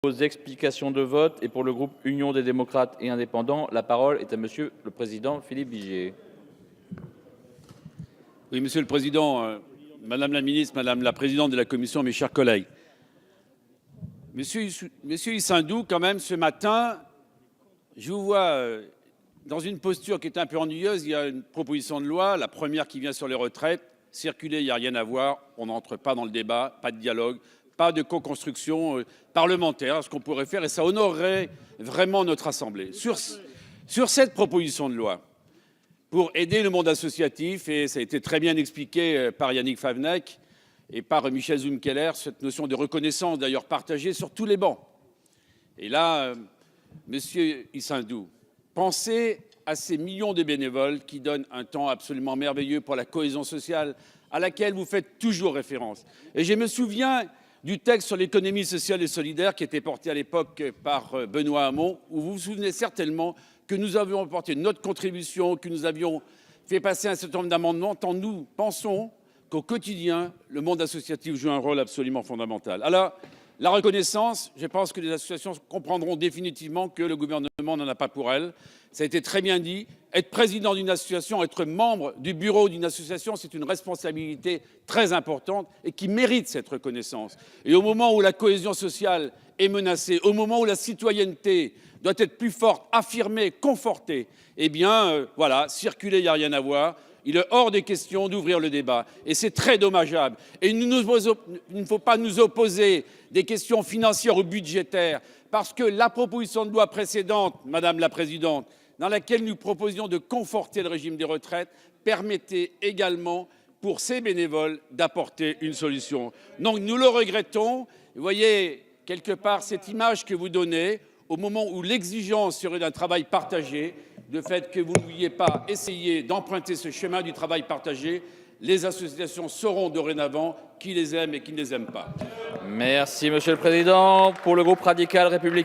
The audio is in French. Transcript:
Aux explications de vote et pour le groupe Union des démocrates et indépendants, la parole est à Monsieur le Président Philippe Vigier. Oui, Monsieur le Président, Madame la Ministre, Madame la Présidente de la Commission, mes chers collègues. Monsieur Issindou, quand même, ce matin, je vous vois dans une posture qui est un peu ennuyeuse. Il y a une proposition de loi, la première qui vient sur les retraites. Circuler, il n'y a rien à voir. On n'entre pas dans le débat, pas de dialogue, pas de co-construction parlementaire, ce qu'on pourrait faire, et ça honorerait vraiment notre Assemblée. Sur cette proposition de loi, pour aider le monde associatif, et ça a été très bien expliqué par Yannick Favennec et par Michel Zumkeller, cette notion de reconnaissance d'ailleurs partagée sur tous les bancs. Et là, Monsieur Issindou, pensez à ces millions de bénévoles qui donnent un temps absolument merveilleux pour la cohésion sociale à laquelle vous faites toujours référence. Et je me souviens du texte sur l'économie sociale et solidaire qui était porté à l'époque par Benoît Hamon, où vous vous souvenez certainement que nous avions apporté notre contribution, que nous avions fait passer un certain nombre d'amendements, tant nous pensons qu'au quotidien, le monde associatif joue un rôle absolument fondamental. Alors, la reconnaissance, je pense que les associations comprendront définitivement que le gouvernement n'en a pas pour elles. Ça a été très bien dit. Être président d'une association, être membre du bureau d'une association, c'est une responsabilité très importante et qui mérite cette reconnaissance. Et au moment où la cohésion sociale est menacée, au moment où la citoyenneté doit être plus forte, affirmée, confortée, eh bien, voilà, circuler, il n'y a rien à voir. Il est hors des questions d'ouvrir le débat. Et c'est très dommageable. Et il ne faut pas nous opposer des questions financières ou budgétaires, parce que la proposition de loi précédente, Madame la Présidente, dans laquelle nous proposions de conforter le régime des retraites, permettait également, pour ces bénévoles, d'apporter une solution. Donc nous le regrettons. Vous voyez, quelque part, cette image que vous donnez, au moment où l'exigence serait d'un travail partagé, le fait que vous ne vouliez pas essayer d'emprunter ce chemin du travail partagé, les associations sauront dorénavant qui les aime et qui ne les aime pas. Merci Monsieur le Président. Pour le groupe radical républicain.